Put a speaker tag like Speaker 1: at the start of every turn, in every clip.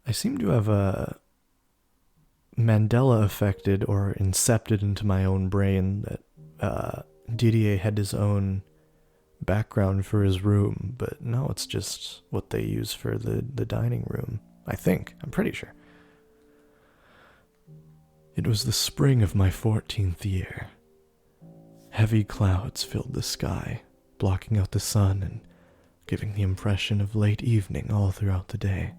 Speaker 1: I seem to have Mandela affected or incepted into my own brain that Didier had his own background for his room, but no, it's just what they use for the dining room. I think. I'm pretty sure. It was the spring of my 14th year. Heavy clouds filled the sky, blocking out the sun and giving the impression of late evening all throughout the day.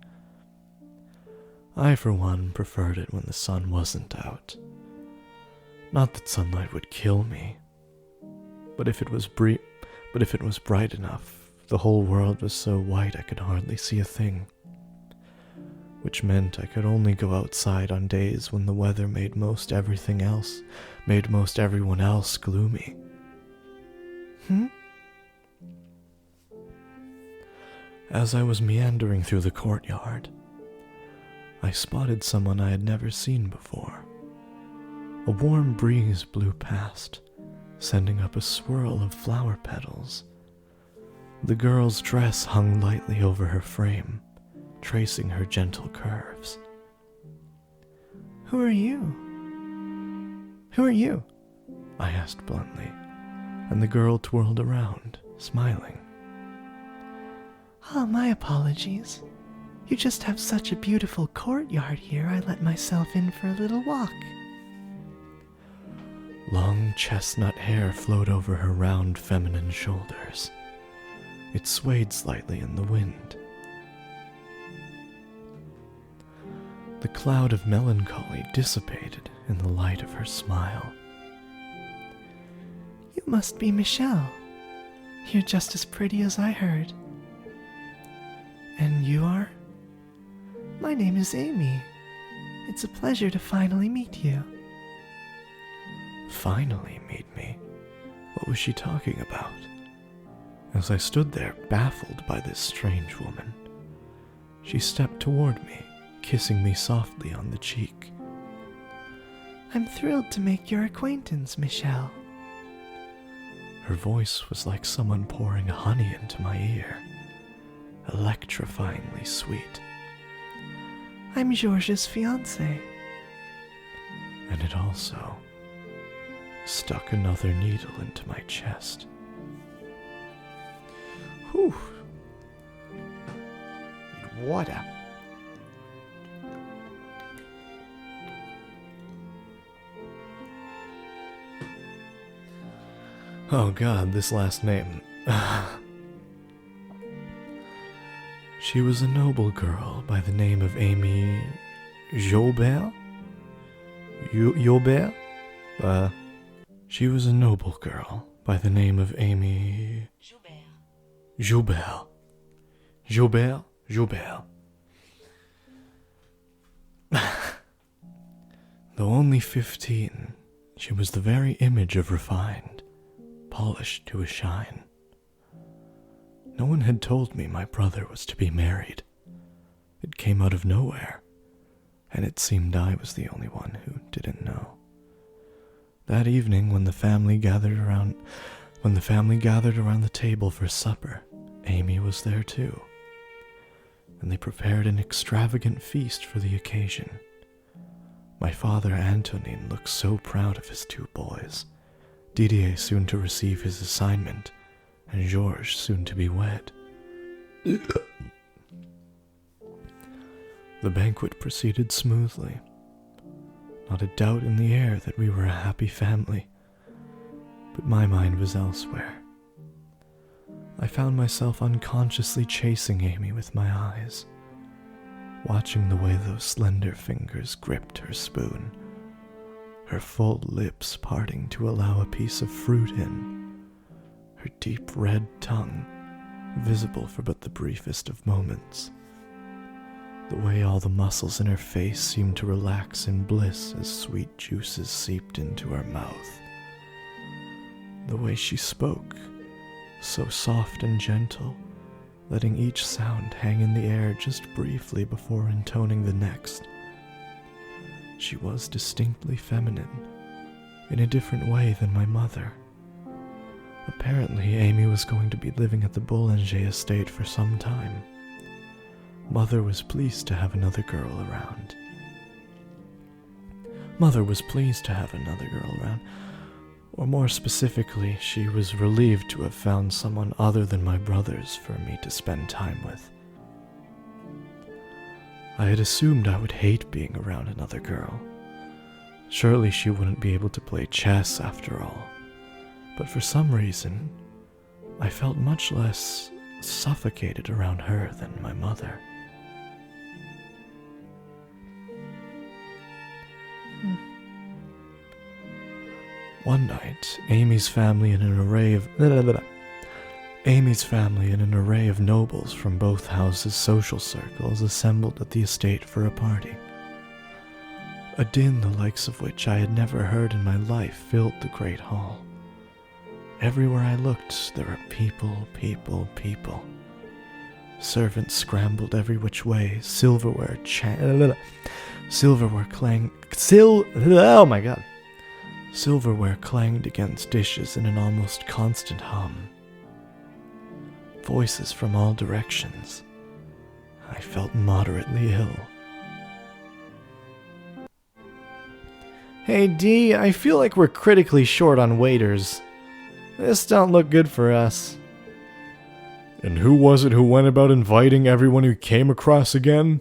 Speaker 1: I, for one, preferred it when the sun wasn't out. Not that sunlight would kill me, but if it was bright enough, the whole world was so white I could hardly see a thing, which meant I could only go outside on days when the weather made most everyone else gloomy. As I was meandering through the courtyard, I spotted someone I had never seen before. A warm breeze blew past, sending up a swirl of flower petals. The girl's dress hung lightly over her frame, tracing her gentle curves. "Who are you? Who are you?" I asked bluntly, and the girl twirled around, smiling. "Oh, my apologies. You just have such a beautiful courtyard here, I let myself in for a little walk." Long chestnut hair flowed over her round feminine shoulders. It swayed slightly in the wind. The cloud of melancholy dissipated in the light of her smile. "You must be Michelle. You're just as pretty as I heard." "And you are?" "My name is Amy. It's a pleasure to finally meet you." Finally meet me? What was she talking about? As I stood there, baffled by this strange woman, she stepped toward me, kissing me softly on the cheek. "I'm thrilled to make your acquaintance, Michelle." Her voice was like someone pouring honey into my ear, electrifyingly sweet. "I'm Georges' fiancé." And it also stuck another needle into my chest. Whew. Need water. Oh God, this last name. She was a noble girl by the name of Amy Jobert? Jobert? She was a noble girl by the name of Amy... Joubert. Joubert. Though only 15, she was the very image of refined, polished to a shine. No one had told me my brother was to be married. It came out of nowhere, and it seemed I was the only one who didn't know. That evening, when the family gathered around the table for supper, Amy was there too, and they prepared an extravagant feast for the occasion. My father, Antonin, looked so proud of his two boys, Didier soon to receive his assignment, and Georges soon to be wed. The banquet proceeded smoothly. Not a doubt in the air that we were a happy family, but my mind was elsewhere. I found myself unconsciously chasing Amy with my eyes, watching the way those slender fingers gripped her spoon, her full lips parting to allow a piece of fruit in, her deep red tongue visible for but the briefest of moments. The way all the muscles in her face seemed to relax in bliss as sweet juices seeped into her mouth. The way she spoke, so soft and gentle, letting each sound hang in the air just briefly before intoning the next. She was distinctly feminine, in a different way than my mother. Apparently, Amy was going to be living at the Boulanger estate for some time. Mother was pleased to have another girl around. Mother was pleased to have another girl around. Or more specifically, she was relieved to have found someone other than my brothers for me to spend time with. I had assumed I would hate being around another girl. Surely she wouldn't be able to play chess after all. But for some reason, I felt much less suffocated around her than my mother. One night, Amy's family and an array of nobles from both houses' social circles assembled at the estate for a party. A din the likes of which I had never heard in my life filled the great hall. Everywhere I looked, there were people. Servants scrambled every which way, silverware clanged against dishes in an almost constant hum. Voices from all directions. I felt moderately ill. Hey Dee, I feel like we're critically short on waiters. This don't look good for us.
Speaker 2: And who was it who went about inviting everyone he came across again?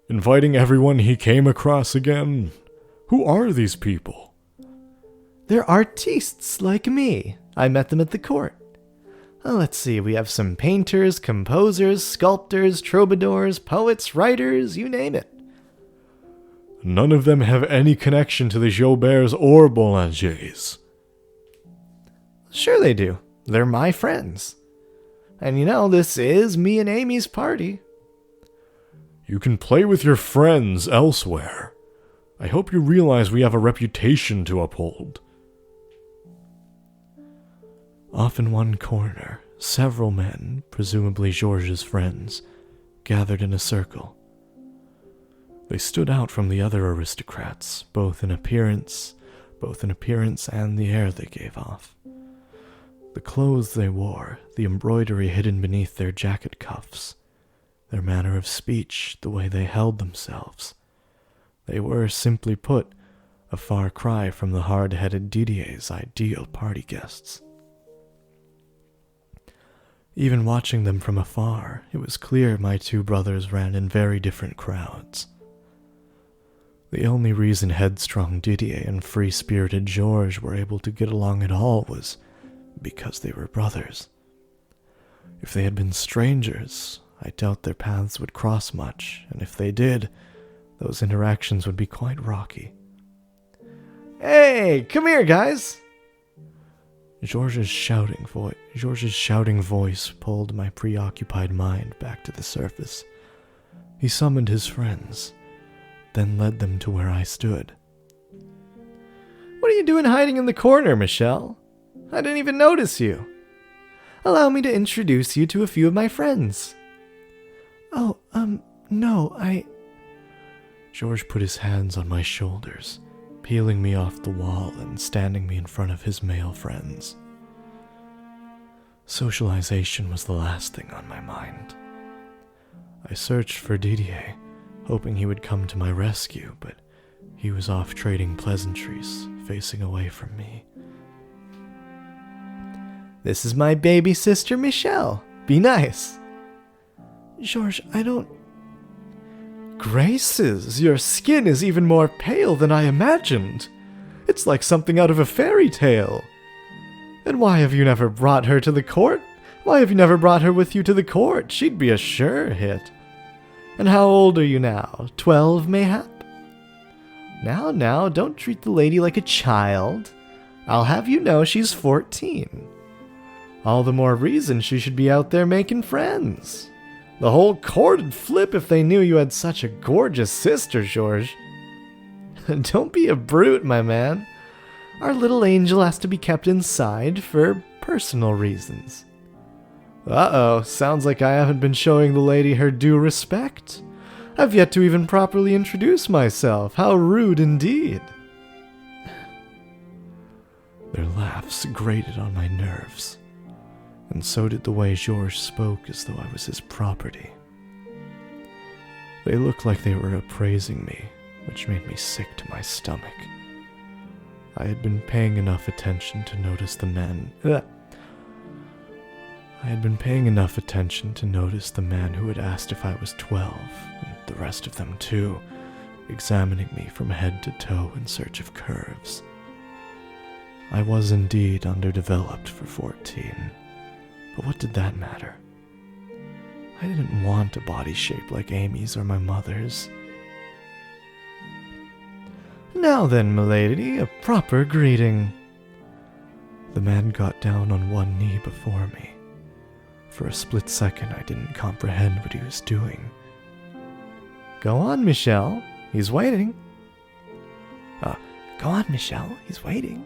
Speaker 2: Inviting everyone he came across again? Who are these people?
Speaker 1: They're artistes like me. I met them at the court. Let's see, we have some painters, composers, sculptors, troubadours, poets, writers, you name it.
Speaker 2: None of them have any connection to the Jauberts or Boulangers.
Speaker 1: Sure they do. They're my friends. And you know, this is me and Amy's party.
Speaker 2: You can play with your friends elsewhere. I hope you realize we have a reputation to uphold.
Speaker 1: Off in one corner, several men, presumably Georges' friends, gathered in a circle. They stood out from the other aristocrats, both in appearance and the air they gave off. The clothes they wore, the embroidery hidden beneath their jacket cuffs, their manner of speech, the way they held themselves. They were, simply put, a far cry from the hard-headed Didier's ideal party guests. Even watching them from afar, it was clear my two brothers ran in very different crowds. The only reason headstrong Didier and free-spirited Georges were able to get along at all was because they were brothers. If they had been strangers, I doubt their paths would cross much, and if they did, those interactions would be quite rocky. Hey, come here, guys! Georges' shouting voice pulled my preoccupied mind back to the surface. He summoned his friends, then led them to where I stood. What are you doing hiding in the corner, Michelle? I didn't even notice you. Allow me to introduce you to a few of my friends. No, Georges put his hands on my shoulders, peeling me off the wall and standing me in front of his male friends. Socialization was the last thing on my mind. I searched for Didier, hoping he would come to my rescue, but he was off trading pleasantries, facing away from me. This is my baby sister, Michelle. Be nice. Georges, I don't... Graces, your skin is even more pale than I imagined. It's like something out of a fairy tale. And why have you never brought her to the court? Why have you never brought her with you to the court? She'd be a sure hit. And how old are you now? 12, mayhap? Now, don't treat the lady like a child. I'll have you know she's 14. All the more reason she should be out there making friends. The whole court would flip if they knew you had such a gorgeous sister, Georges. Don't be a brute, my man. Our little angel has to be kept inside for personal reasons. Uh-oh, sounds like I haven't been showing the lady her due respect. I've yet to even properly introduce myself. How rude indeed. Their laughs grated on my nerves, and so did the way Georges spoke as though I was his property. They looked like they were appraising me, which made me sick to my stomach. I had been paying enough attention to notice the man who had asked if I was 12, and the rest of them too, examining me from head to toe in search of curves. I was indeed underdeveloped for 14, but what did that matter? I didn't want a body shaped like Amy's or my mother's. Now then, milady, a proper greeting. The man got down on one knee before me. For a split second, I didn't comprehend what he was doing. Go on, Michelle. He's waiting. Go on, Michelle. He's waiting.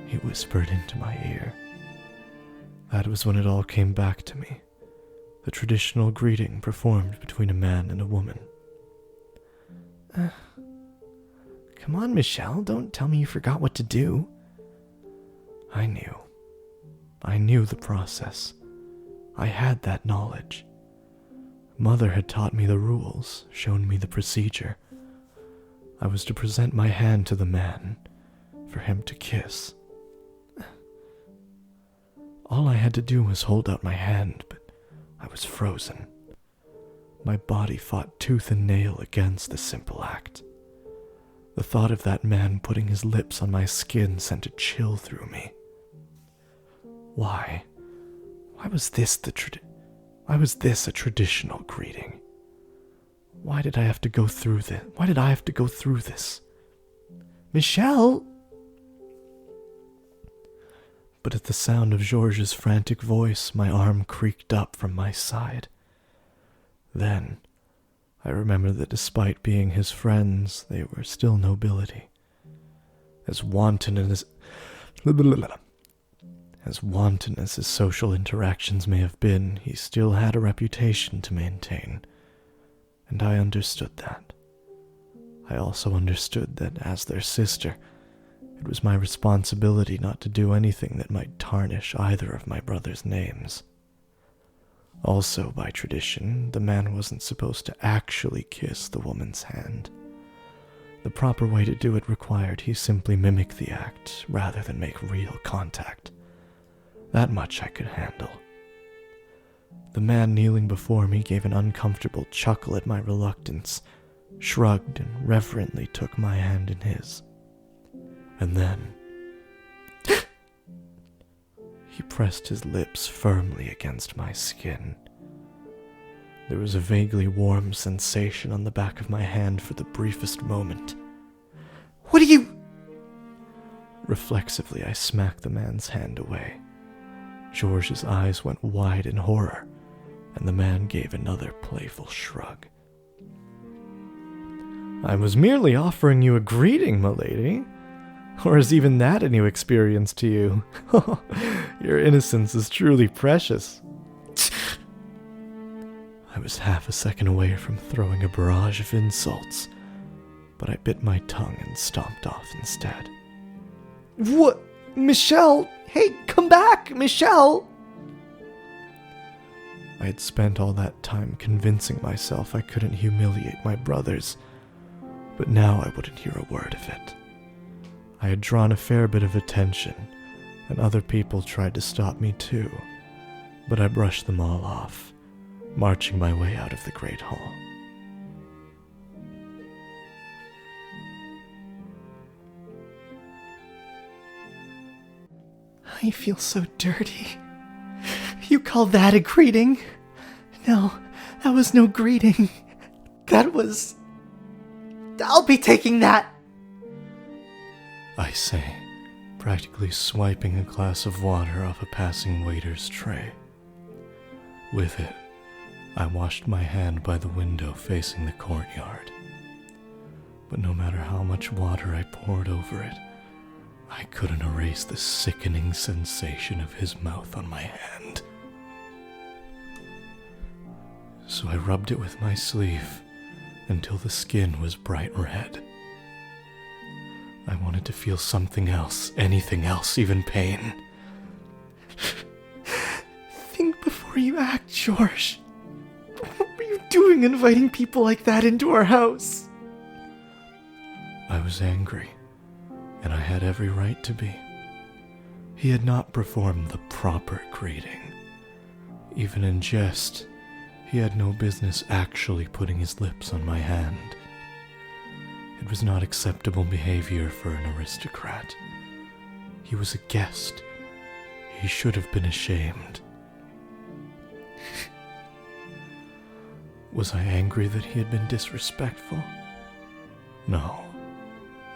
Speaker 1: He whispered into my ear. That was when it all came back to me. The traditional greeting performed between a man and a woman. Come on, Michelle. Don't tell me you forgot what to do. I knew. I knew the process. I had that knowledge. Mother had taught me the rules, shown me the procedure. I was to present my hand to the man, for him to kiss. All I had to do was hold out my hand, but I was frozen. My body fought tooth and nail against the simple act. The thought of that man putting his lips on my skin sent a chill through me. Why? Why was this a traditional greeting? Why did I have to go through this? Michelle! But at the sound of Georges' frantic voice, my arm creaked up from my side. Then, I remembered that despite being his friends, they were still nobility. As wanton as his social interactions may have been, he still had a reputation to maintain, and I understood that. I also understood that, as their sister, it was my responsibility not to do anything that might tarnish either of my brothers' names. Also, by tradition, the man wasn't supposed to actually kiss the woman's hand. The proper way to do it required he simply mimic the act, rather than make real contact. That much I could handle. The man kneeling before me gave an uncomfortable chuckle at my reluctance, shrugged and reverently took my hand in his. And then he pressed his lips firmly against my skin. There was a vaguely warm sensation on the back of my hand for the briefest moment. What are you? Reflexively, I smacked the man's hand away. George's eyes went wide in horror, and the man gave another playful shrug. I was merely offering you a greeting, milady. Or is even that a new experience to you? Your innocence is truly precious. I was half a second away from throwing a barrage of insults, but I bit my tongue and stomped off instead. What? Michelle! Hey, come back, Michelle! I had spent all that time convincing myself I couldn't humiliate my brothers, but now I wouldn't hear a word of it. I had drawn a fair bit of attention, and other people tried to stop me too, but I brushed them all off, marching my way out of the great hall. I feel so dirty. You call that a greeting? No, that was no greeting. That was... I'll be taking that! I say, practically swiping a glass of water off a passing waiter's tray. With it, I washed my hand by the window facing the courtyard. But no matter how much water I poured over it, I couldn't erase the sickening sensation of his mouth on my hand. So I rubbed it with my sleeve until the skin was bright red. I wanted to feel something else, anything else, even pain. Think before you act, George. What were you doing inviting people like that into our house? I was angry, and I had every right to be. He had not performed the proper greeting. Even in jest, he had no business actually putting his lips on my hand. It was not acceptable behavior for an aristocrat. He was a guest. He should have been ashamed. Was I angry that he had been disrespectful? No,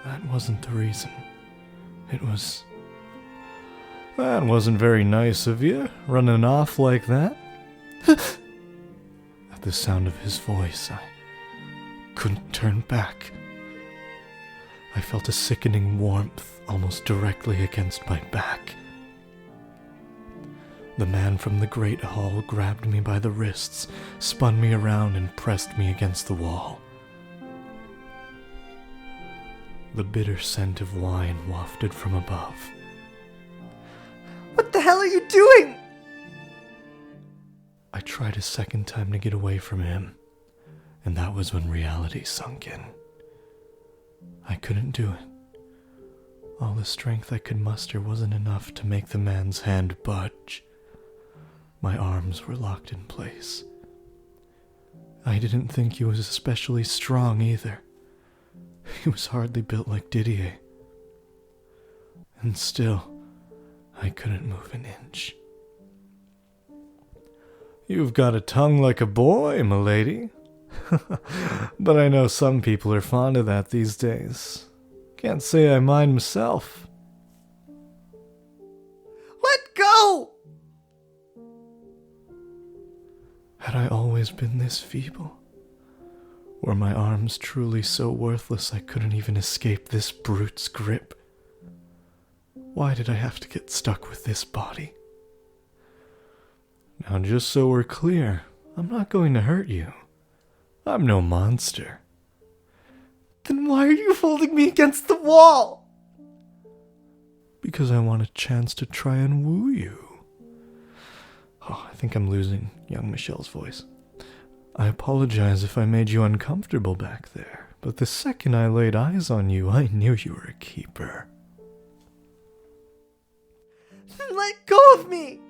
Speaker 1: that wasn't the reason. It was... That wasn't very nice of you, running off like that. At the sound of his voice, I couldn't turn back. I felt a sickening warmth almost directly against my back. The man from the great hall grabbed me by the wrists, spun me around, and pressed me against the wall. The bitter scent of wine wafted from above. What the hell are you doing? I tried a second time to get away from him, and that was when reality sunk in. I couldn't do it. All the strength I could muster wasn't enough to make the man's hand budge. My arms were locked in place. I didn't think he was especially strong either. He was hardly built like Didier. And still, I couldn't move an inch. You've got a tongue like a boy, milady. But I know some people are fond of that these days. Can't say I mind myself. Let go! Had I always been this feeble? Were my arms truly so worthless I couldn't even escape this brute's grip? Why did I have to get stuck with this body? Now, just so we're clear, I'm not going to hurt you. I'm no monster. Then why are you holding me against the wall? Because I want a chance to try and woo you. Oh, I think I'm losing young Michelle's voice. I apologize if I made you uncomfortable back there, but the second I laid eyes on you, I knew you were a keeper. Let go of me!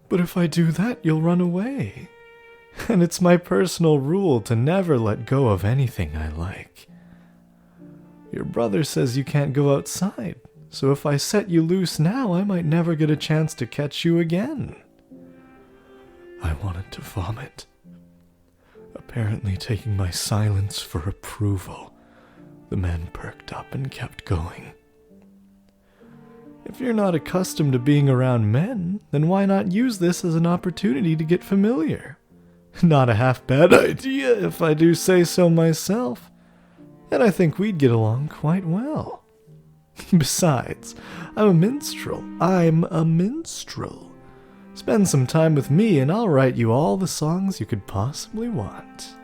Speaker 1: But if I do that, you'll run away. And it's my personal rule to never let go of anything I like. Your brother says you can't go outside, so if I set you loose now, I might never get a chance to catch you again. I wanted to vomit. Apparently taking my silence for approval, the man perked up and kept going. If you're not accustomed to being around men, then why not use this as an opportunity to get familiar? Not a half bad idea, if I do say so myself. And I think we'd get along quite well. Besides, I'm a minstrel. Spend some time with me and I'll write you all the songs you could possibly want.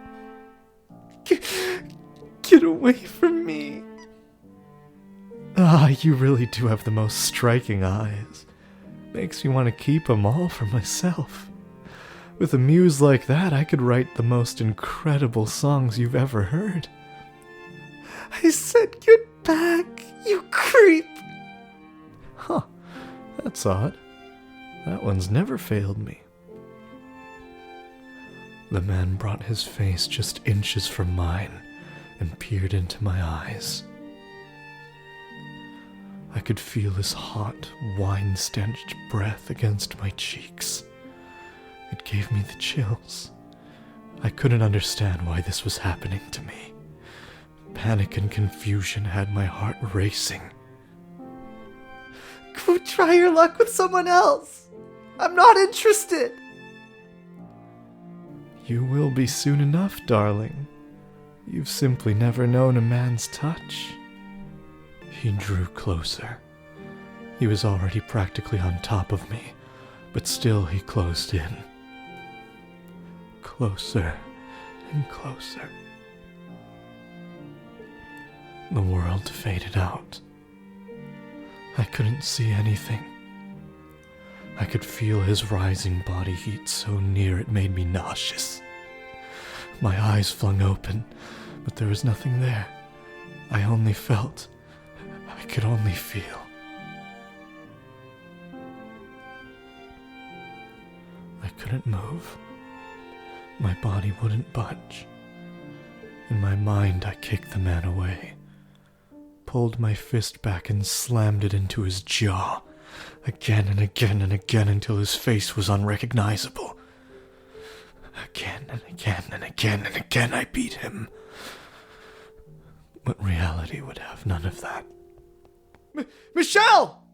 Speaker 1: Get away from me. Ah, you really do have the most striking eyes. Makes me want to keep them all for myself. With a muse like that, I could write the most incredible songs you've ever heard. I said get back, you creep! Huh, that's odd. That one's never failed me. The man brought his face just inches from mine and peered into my eyes. I could feel his hot, wine-stench breath against my cheeks. It gave me the chills. I couldn't understand why this was happening to me. Panic and confusion had my heart racing. Go try your luck with someone else. I'm not interested. You will be soon enough, darling. You've simply never known a man's touch. He drew closer. He was already practically on top of me, but still he closed in. Closer and closer. The world faded out. I couldn't see anything. I could feel his rising body heat so near it made me nauseous. My eyes flung open, but there was nothing there. I only felt. I could only feel. I couldn't move. My body wouldn't budge. In my mind, I kicked the man away, pulled my fist back and slammed it into his jaw, again and again and again until his face was unrecognizable. Again and again and again and again I beat him. But reality would have none of that.
Speaker 3: Michelle!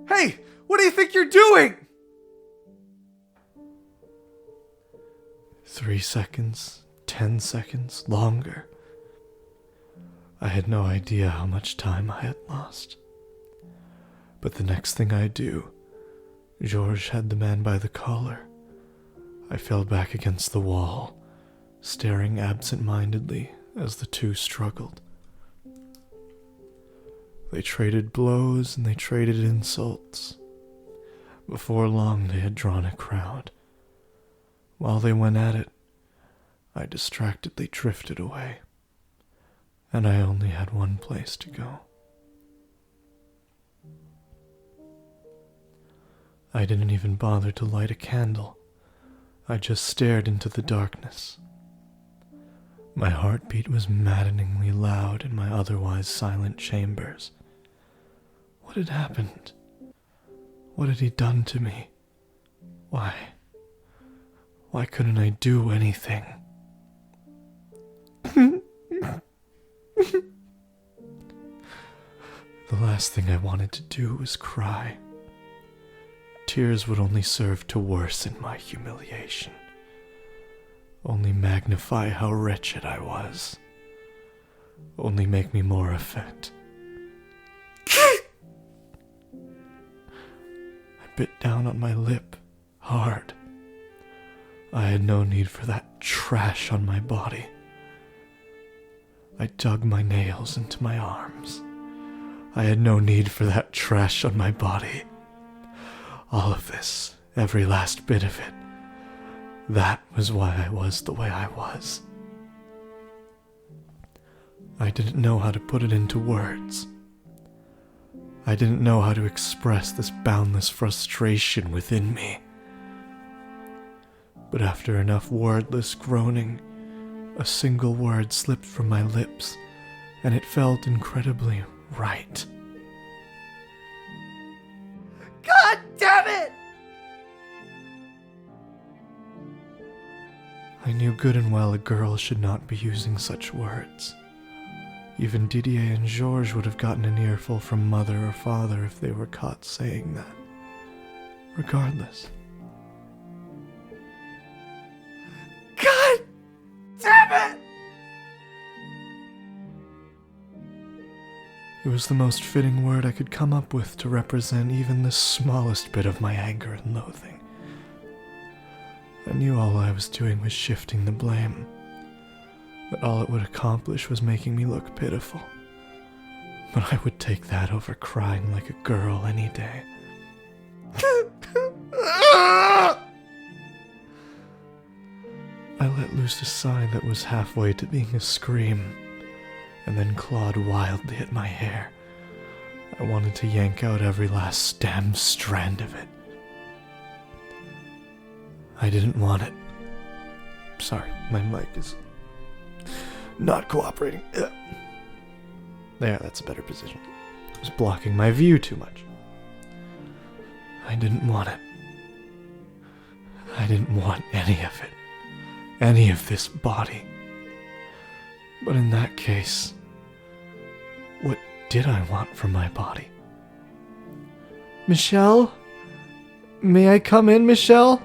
Speaker 3: Hey, what do you think you're doing?
Speaker 1: 3 seconds, 10 seconds, longer. I had no idea how much time I had lost. But the next thing I do, Georges had the man by the collar. I fell back against the wall, staring absent-mindedly as the two struggled. They traded blows and they traded insults. Before long they had drawn a crowd. While they went at it, I distractedly drifted away, and I only had one place to go. I didn't even bother to light a candle. I just stared into the darkness. My heartbeat was maddeningly loud in my otherwise silent chambers. What had happened? What had he done to me? Why? Why couldn't I do anything? The last thing I wanted to do was cry. Tears would only serve to worsen my humiliation, only magnify how wretched I was, only make me more affect. I bit down on my lip, hard. I had no need for that trash on my body. I dug my nails into my arms. I had no need for that trash on my body. All of this, every last bit of it, that was why I was the way I was. I didn't know how to put it into words. I didn't know how to express this boundless frustration within me. But after enough wordless groaning, a single word slipped from my lips, and it felt incredibly right.
Speaker 3: God damn it!
Speaker 1: I knew good and well a girl should not be using such words. Even Didier and Georges would have gotten an earful from mother or father if they were caught saying that. Regardless.
Speaker 3: God damn it!
Speaker 1: It was the most fitting word I could come up with to represent even the smallest bit of my anger and loathing. I knew all I was doing was shifting the blame, that all it would accomplish was making me look pitiful. But I would take that over crying like a girl any day. I let loose a sigh that was halfway to being a scream, and then clawed wildly at my hair. I wanted to yank out every last damn strand of it. I didn't want it. Sorry, my mic is not cooperating. Ugh. There, that's a better position. It was blocking my view too much. I didn't want it. I didn't want any of it. Any of this body. But in that case, what did I want from my body? Michelle? May I come in, Michelle?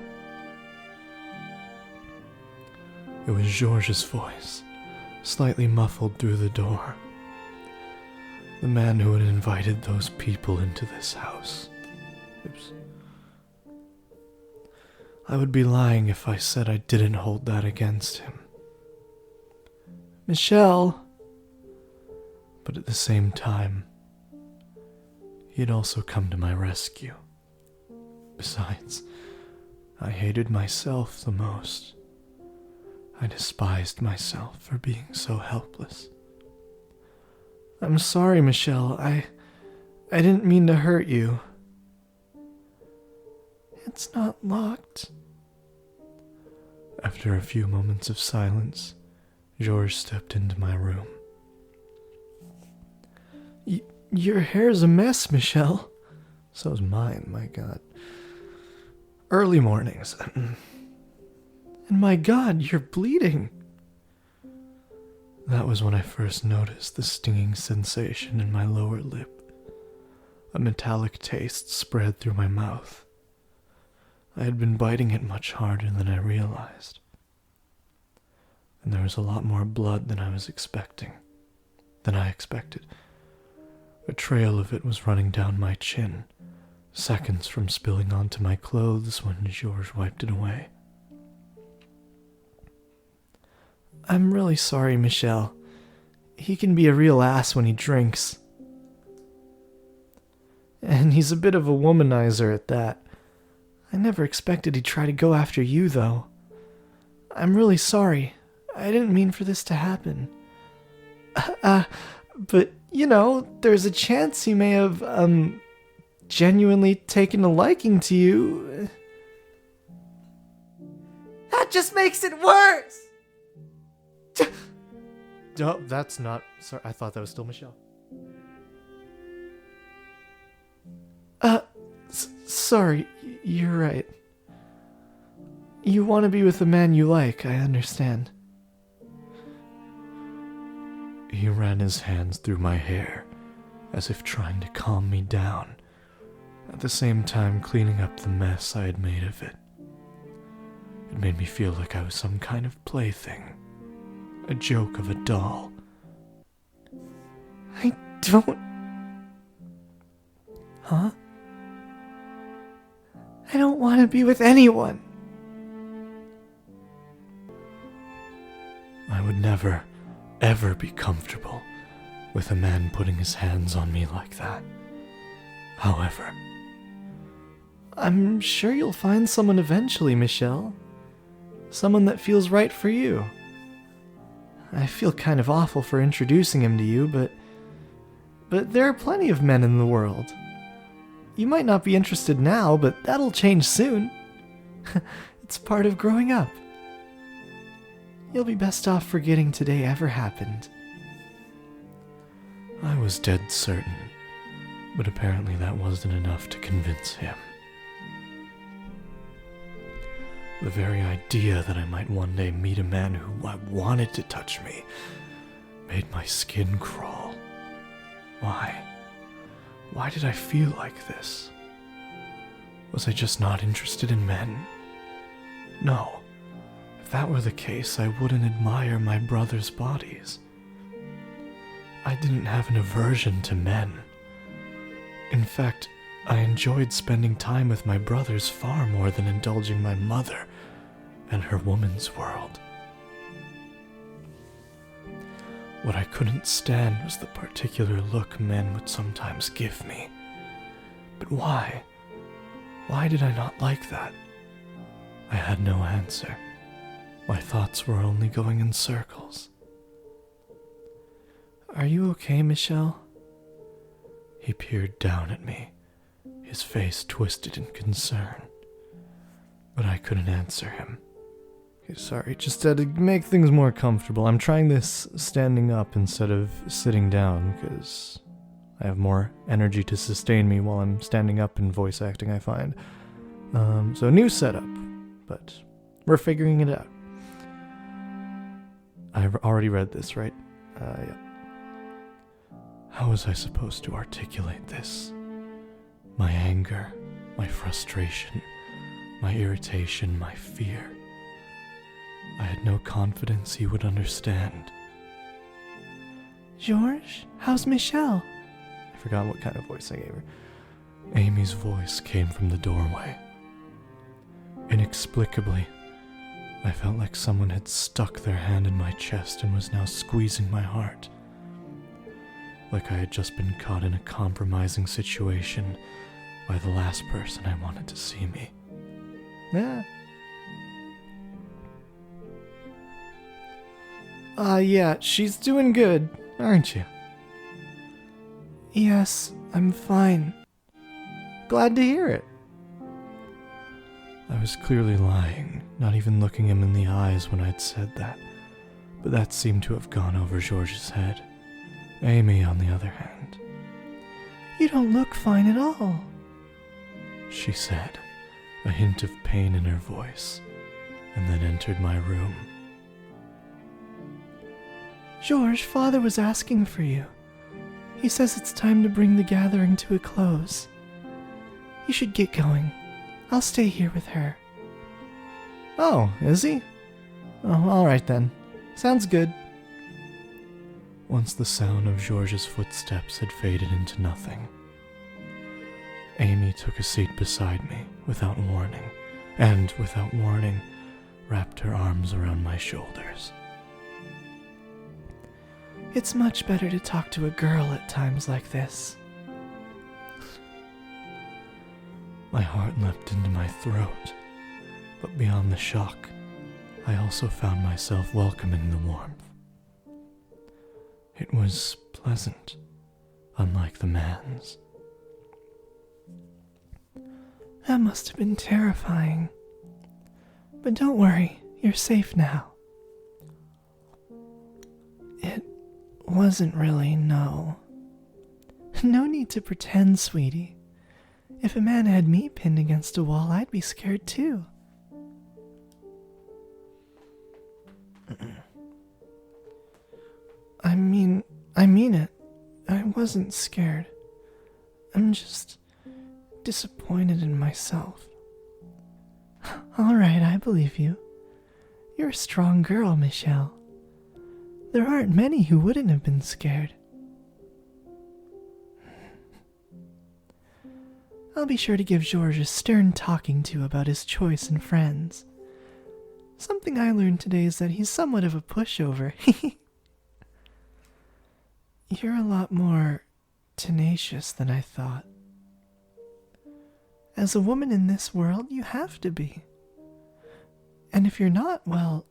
Speaker 1: It was Georges' voice, slightly muffled through the door. The man who had invited those people into this house. Oops. I would be lying if I said I didn't hold that against him. Michelle! But at the same time, he had also come to my rescue. Besides, I hated myself the most. I despised myself for being so helpless. I'm sorry, Michelle. I didn't mean to hurt you. It's not locked. After a few moments of silence, George stepped into my room. Your hair's a mess, Michelle. So's mine, my God. Early mornings. And my God, you're bleeding. That was when I first noticed the stinging sensation in my lower lip. A metallic taste spread through my mouth. I had been biting it much harder than I realized. And there was a lot more blood than I expected. A trail of it was running down my chin, seconds from spilling onto my clothes when George wiped it away. I'm really sorry, Michelle. He can be a real ass when he drinks. And he's a bit of a womanizer at that. I never expected he'd try to go after you, though. I'm really sorry. I didn't mean for this to happen. But, there's a chance he may have, genuinely taken a liking to you.
Speaker 3: That just makes it worse!
Speaker 1: No, that's not... Sorry, I thought that was still Michelle. Sorry, you're right. You want to be with the man you like, I understand. He ran his hands through my hair, as if trying to calm me down, at the same time cleaning up the mess I had made of it. It made me feel like I was some kind of plaything, a joke of a doll. I don't... Huh? I don't want to be with anyone. I would never, ever be comfortable with a man putting his hands on me like that. However, I'm sure you'll find someone eventually, Michelle. Someone that feels right for you. I feel kind of awful for introducing him to you, but there are plenty of men in the world. You might not be interested now, but that'll change soon. It's part of growing up. You'll be best off forgetting today ever happened. I was dead certain, but apparently that wasn't enough to convince him. The very idea that I might one day meet a man who wanted to touch me made my skin crawl. Why? Why did I feel like this? Was I just not interested in men? No. If that were the case, I wouldn't admire my brother's bodies. I didn't have an aversion to men. In fact, I enjoyed spending time with my brothers far more than indulging my mother and her woman's world. What I couldn't stand was the particular look men would sometimes give me. But why? Why did I not like that? I had no answer. My thoughts were only going in circles. Are you okay, Michelle? He peered down at me, his face twisted in concern. But I couldn't answer him. Sorry, just to make things more comfortable, I'm trying this standing up instead of sitting down, because I have more energy to sustain me while I'm standing up in voice acting, I find. So new setup, but we're figuring it out. I've already read this, right? Yeah. How was I supposed to articulate this? My anger, my frustration, my irritation, my fear. I had no confidence he would understand. George, how's Michelle? I forgot what kind of voice I gave her. Amy's voice came from the doorway. Inexplicably, I felt like someone had stuck their hand in my chest and was now squeezing my heart. Like I had just been caught in a compromising situation by the last person I wanted to see me.
Speaker 4: Yeah. Yeah, she's doing good, aren't you? Yes, I'm fine. Glad to hear it.
Speaker 1: I was clearly lying, not even looking him in the eyes when I'd said that, but that seemed to have gone over George's head. Amy, on the other hand,
Speaker 4: You don't look fine at all.
Speaker 1: she said, a hint of pain in her voice, and then entered my room.
Speaker 4: George, Father was asking for you. He says it's time to bring the gathering to a close. You should get going. I'll stay here with her. Oh, is he? Oh, alright then. Sounds good.
Speaker 1: Once the sound of George's footsteps had faded into nothing, Amy took a seat beside me without warning, and without warning, wrapped her arms around my shoulders.
Speaker 4: It's much better to talk to a girl at times like this.
Speaker 1: My heart leapt into my throat, but beyond the shock, I also found myself welcoming the warmth. It was pleasant, unlike the man's.
Speaker 4: That must have been terrifying. But don't worry, you're safe now. It wasn't really, no. No need to pretend, sweetie. If a man had me pinned against a wall, I'd be scared too. I mean it. I wasn't scared. I'm just disappointed in myself. All right, I believe you. You're a strong girl, Michelle. There aren't many who wouldn't have been scared. I'll be sure to give George a stern talking to about his choice in friends. Something I learned today is that he's somewhat of a pushover. You're a lot more tenacious than I thought. As a woman in this world, you have to be. And if you're not, well,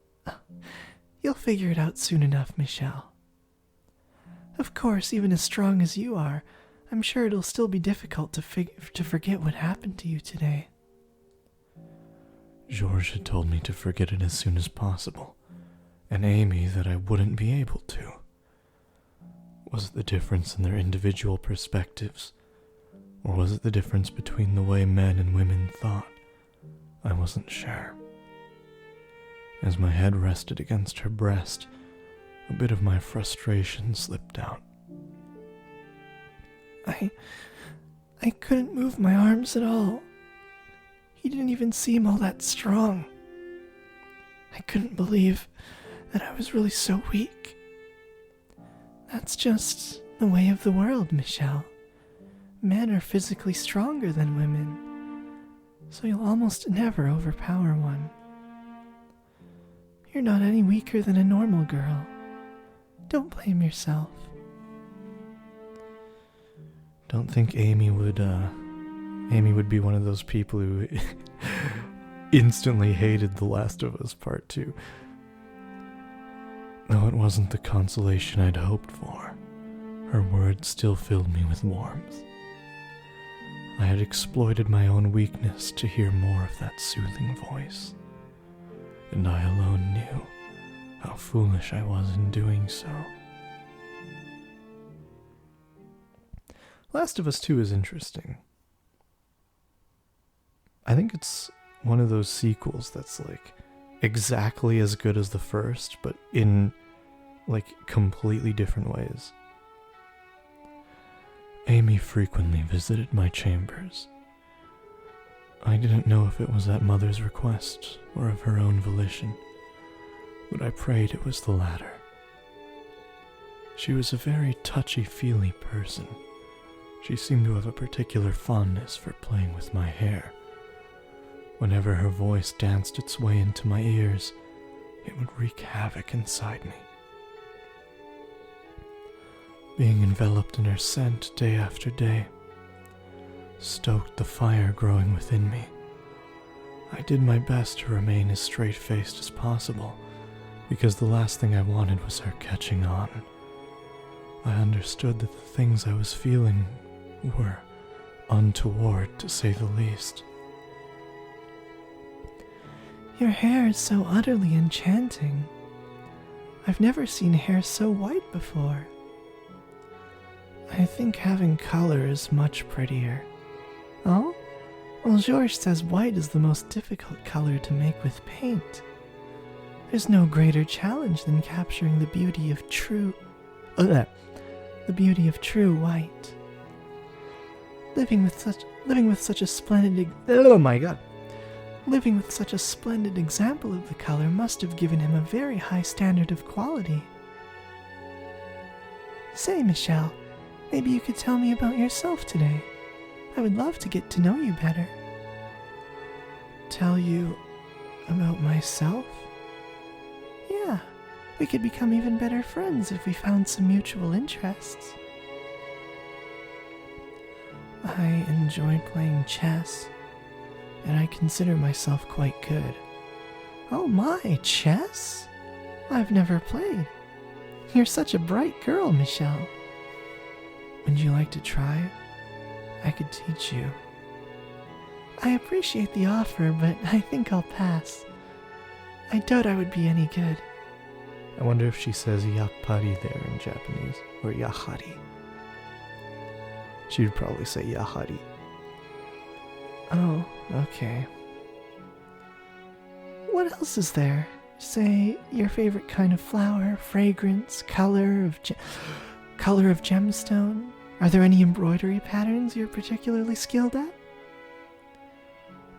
Speaker 4: you'll figure it out soon enough, Michelle. Of course, even as strong as you are, I'm sure it'll still be difficult to forget what happened to you today.
Speaker 1: George had told me to forget it as soon as possible, and Amy that I wouldn't be able to. Was it the difference in their individual perspectives, or was it the difference between the way men and women thought? I wasn't sure. As my head rested against her breast, a bit of my frustration slipped out.
Speaker 4: I couldn't move my arms at all. He didn't even seem all that strong. I couldn't believe that I was really so weak. That's just the way of the world, Michelle. Men are physically stronger than women, so you'll almost never overpower one. You're not any weaker than a normal girl. Don't blame yourself.
Speaker 1: Don't think Amy would be one of those people who instantly hated The Last of Us Part 2. Though it wasn't the consolation I'd hoped for, her words still filled me with warmth. I had exploited my own weakness to hear more of that soothing voice, and I alone knew how foolish I was in doing so. Last of Us 2 is interesting. I think it's one of those sequels that's like exactly as good as the first, but in like completely different ways. Amy frequently visited my chambers. I didn't know if it was at Mother's request or of her own volition, but I prayed it was the latter. She was a very touchy-feely person. She seemed to have a particular fondness for playing with my hair. Whenever her voice danced its way into my ears, it would wreak havoc inside me. Being enveloped in her scent day after day, stoked the fire growing within me. I did my best to remain as straight-faced as possible, because the last thing I wanted was her catching on. I understood that the things I was feeling were untoward, to say the least.
Speaker 4: Your hair is so utterly enchanting. I've never seen hair so white before. I think having color is much prettier. Oh? Well, Georges says white is the most difficult color to make with paint. There's no greater challenge than capturing the beauty of true white. Living with such a splendid example of the color must have given him a very high standard of quality. Say, Michelle, maybe you could tell me about yourself today. I would love to get to know you better.
Speaker 1: Tell you about myself?
Speaker 4: Yeah, we could become even better friends if we found some mutual interests.
Speaker 1: I enjoy playing chess, and I consider myself quite good.
Speaker 4: Oh my, chess? I've never played. You're such a bright girl, Michelle.
Speaker 1: Would you like to try? I could teach you.
Speaker 4: I appreciate the offer, but I think I'll pass. I doubt I would be any good.
Speaker 1: I wonder if she says yapari there in Japanese, or yahari. She'd probably say yahari.
Speaker 4: Oh, okay. What else is there? Say, your favorite kind of flower, fragrance, color of gemstone? Are there any embroidery patterns you're particularly skilled at?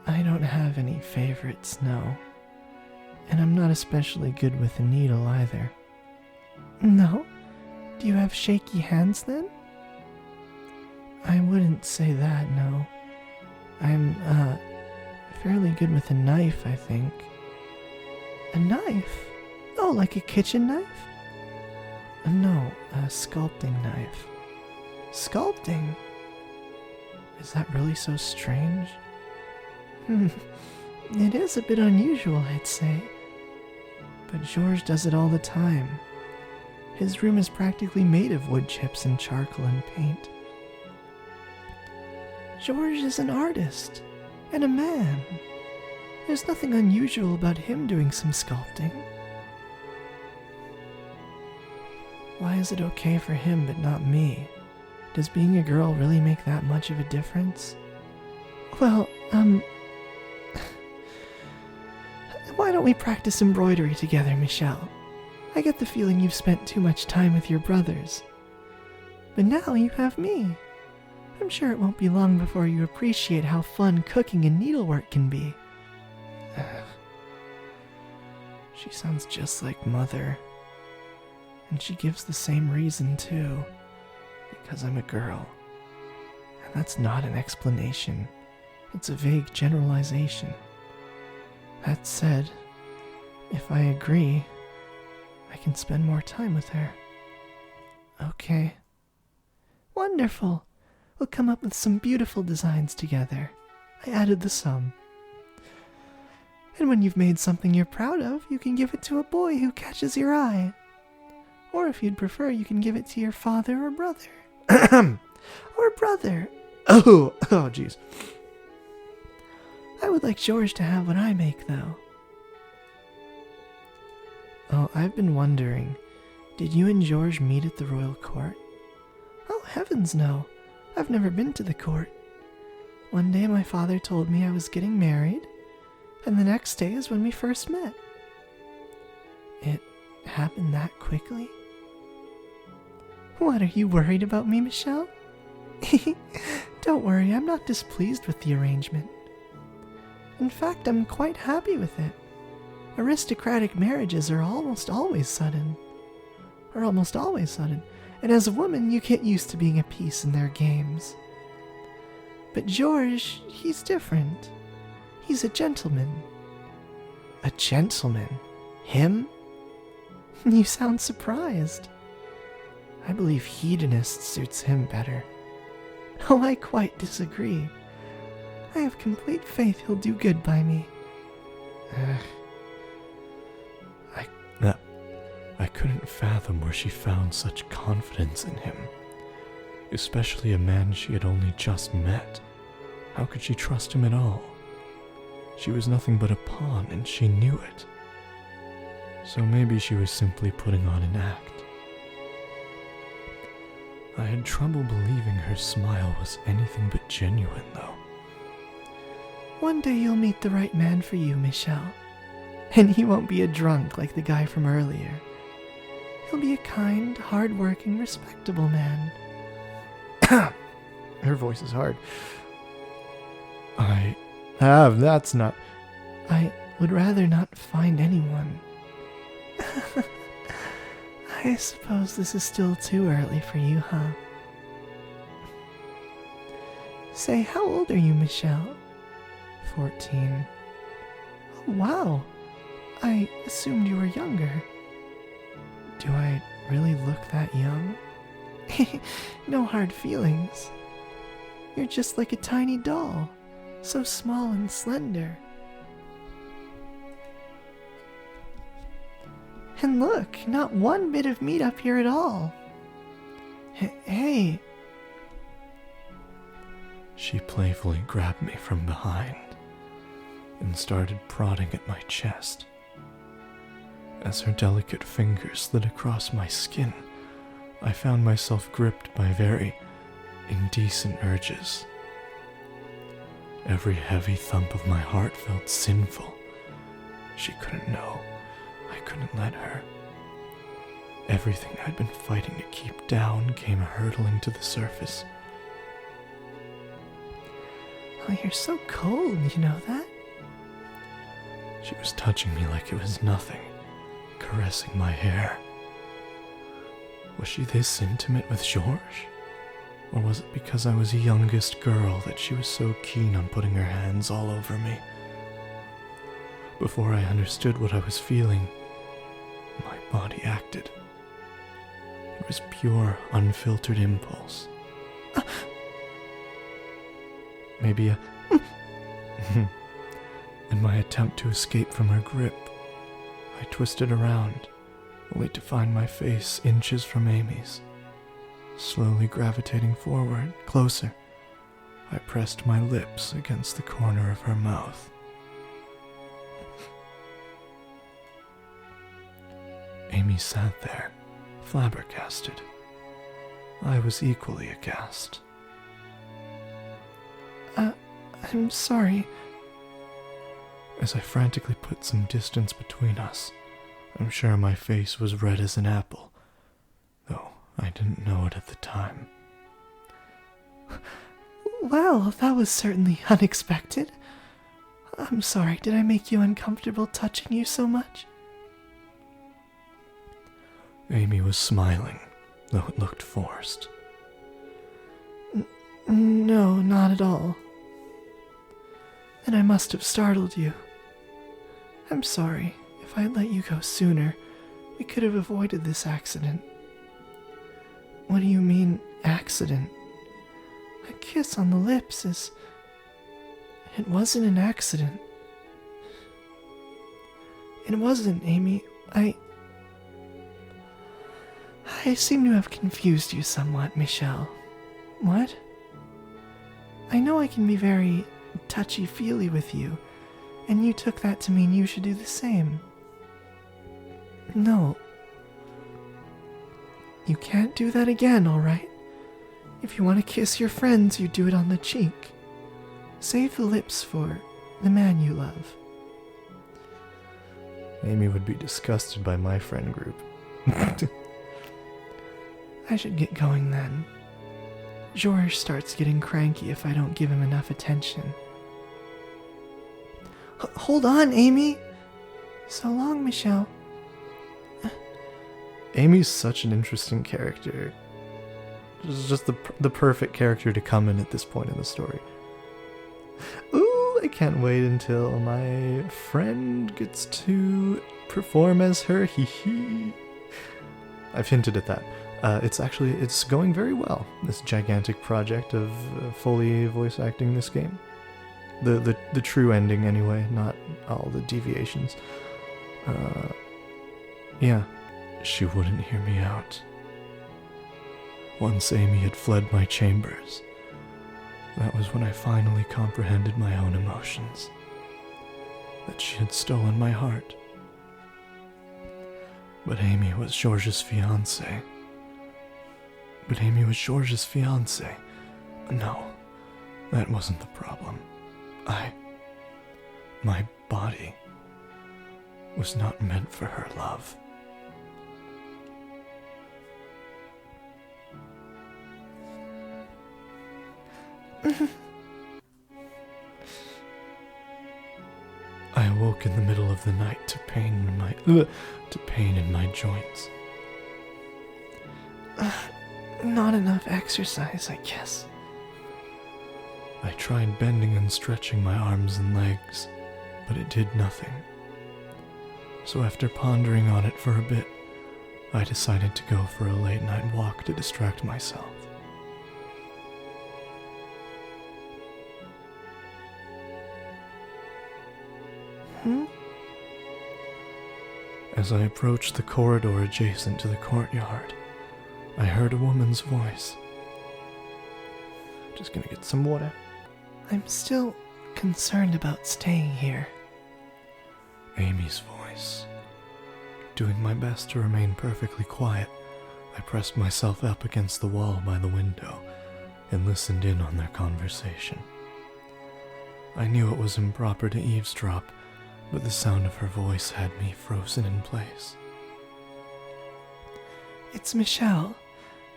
Speaker 1: I don't have any favorites, no. And I'm not especially good with a needle either.
Speaker 4: No? Do you have shaky hands then?
Speaker 1: I wouldn't say that, no. I'm, fairly good with a knife, I think.
Speaker 4: A knife? Oh, like a kitchen knife?
Speaker 1: No, a sculpting knife.
Speaker 4: Sculpting?
Speaker 1: Is that really so strange?
Speaker 4: It is a bit unusual, I'd say.
Speaker 1: But Georges does it all the time. His room is practically made of wood chips and charcoal and paint.
Speaker 4: Georges is an artist, and a man. There's nothing unusual about him doing some sculpting.
Speaker 1: Why is it okay for him but not me? Does being a girl really make that much of a difference?
Speaker 4: Well, why don't we practice embroidery together, Michelle? I get the feeling you've spent too much time with your brothers. But now you have me. I'm sure it won't be long before you appreciate how fun cooking and needlework can be.
Speaker 1: She sounds just like Mother. And she gives the same reason, too. Because I'm a girl. And that's not an explanation. It's a vague generalization. That said, if I agree, I can spend more time with her. Okay.
Speaker 4: Wonderful. We'll come up with some beautiful designs together. I added the sum. And when you've made something you're proud of, you can give it to a boy who catches your eye. Or if you'd prefer, you can give it to your father or brother. Or brother.
Speaker 1: Oh, jeez.
Speaker 4: I would like Georges to have what I make, though.
Speaker 1: Oh, I've been wondering, did you and Georges meet at the royal court?
Speaker 4: Oh, heavens no. I've never been to the court. One day my father told me I was getting married, and the next day is when we first met.
Speaker 1: It happened that quickly?
Speaker 4: What, are you worried about me, Michelle? Don't worry, I'm not displeased with the arrangement. In fact, I'm quite happy with it. Aristocratic marriages are almost always sudden. And as a woman, you get used to being a piece in their games. But Georges, he's different. He's a gentleman.
Speaker 1: A gentleman? Him?
Speaker 4: You sound surprised.
Speaker 1: I believe hedonist suits him better.
Speaker 4: Oh, I quite disagree. I have complete faith he'll do good by me.
Speaker 1: I couldn't fathom where she found such confidence in him, especially a man she had only just met. How could she trust him at all? She was nothing but a pawn, and she knew it. So maybe she was simply putting on an act. I had trouble believing her smile was anything but genuine, though.
Speaker 4: One day you'll meet the right man for you, Michelle. And he won't be a drunk like the guy from earlier. He'll be a kind, hard-working, respectable man.
Speaker 1: Her voice is hard. That's not...
Speaker 4: I would rather not find anyone. I suppose this is still too early for you, huh? Say, how old are you, Michelle?
Speaker 1: 14.
Speaker 4: Oh, wow. I assumed you were younger.
Speaker 1: Do I really look that young?
Speaker 4: No hard feelings. You're just like a tiny doll, so small and slender. And look, not one bit of meat up here at all. Hey.
Speaker 1: She playfully grabbed me from behind and started prodding at my chest. As her delicate fingers slid across my skin, I found myself gripped by very indecent urges. Every heavy thump of my heart felt sinful. She couldn't know. I couldn't let her. Everything I'd been fighting to keep down came hurtling to the surface.
Speaker 4: Oh, you're so cold, you know that?
Speaker 1: She was touching me like it was nothing, caressing my hair. Was she this intimate with Georges? Or was it because I was a youngest girl that she was so keen on putting her hands all over me? Before I understood what I was feeling, my body acted. It was pure, unfiltered impulse. Maybe a... In my attempt to escape from her grip, I twisted around, only to find my face inches from Amy's. Slowly gravitating forward, closer, I pressed my lips against the corner of her mouth. Amy sat there, flabbergasted. I was equally aghast.
Speaker 4: I'm sorry.
Speaker 1: As I frantically put some distance between us, I'm sure my face was red as an apple, though I didn't know it at the time.
Speaker 4: Well, that was certainly unexpected. I'm sorry, did I make you uncomfortable touching you so much?
Speaker 1: Amy was smiling, though it looked forced.
Speaker 4: No, not at all. Then I must have startled you. I'm sorry. If I had let you go sooner, we could have avoided this accident. What do you mean, accident? A kiss on the lips is... It wasn't an accident. It wasn't, Amy. I seem to have confused you somewhat, Michelle. What? I know I can be very touchy-feely with you, and you took that to mean you should do the same. No. You can't do that again, alright? If you want to kiss your friends, you do it on the cheek. Save the lips for the man you love.
Speaker 1: Amy would be disgusted by my friend group.
Speaker 4: I should get going then. Georges starts getting cranky if I don't give him enough attention. Hold on, Amy! So long, Michelle.
Speaker 1: Amy's such an interesting character. She's just the perfect character to come in at this point in the story. Ooh, I can't wait until my friend gets to perform as her. Hee hee. I've hinted at that. It's going very well, this gigantic project of fully voice acting this game. The true ending anyway, not all the deviations. Yeah, she wouldn't hear me out. Once Amy had fled my chambers, that was when I finally comprehended my own emotions. That she had stolen my heart. But Amy was George's fiancée. No, that wasn't the problem. My body was not meant for her love. I awoke in the middle of the night to pain in my joints.
Speaker 4: Not enough exercise, I guess.
Speaker 1: I tried bending and stretching my arms and legs, but it did nothing. So after pondering on it for a bit, I decided to go for a late night walk to distract myself. As I approached the corridor adjacent to the courtyard, I heard a woman's voice. Just gonna get some water.
Speaker 4: I'm still concerned about staying here.
Speaker 1: Amy's voice. Doing my best to remain perfectly quiet, I pressed myself up against the wall by the window and listened in on their conversation. I knew it was improper to eavesdrop, but the sound of her voice had me frozen in place.
Speaker 4: It's Michelle.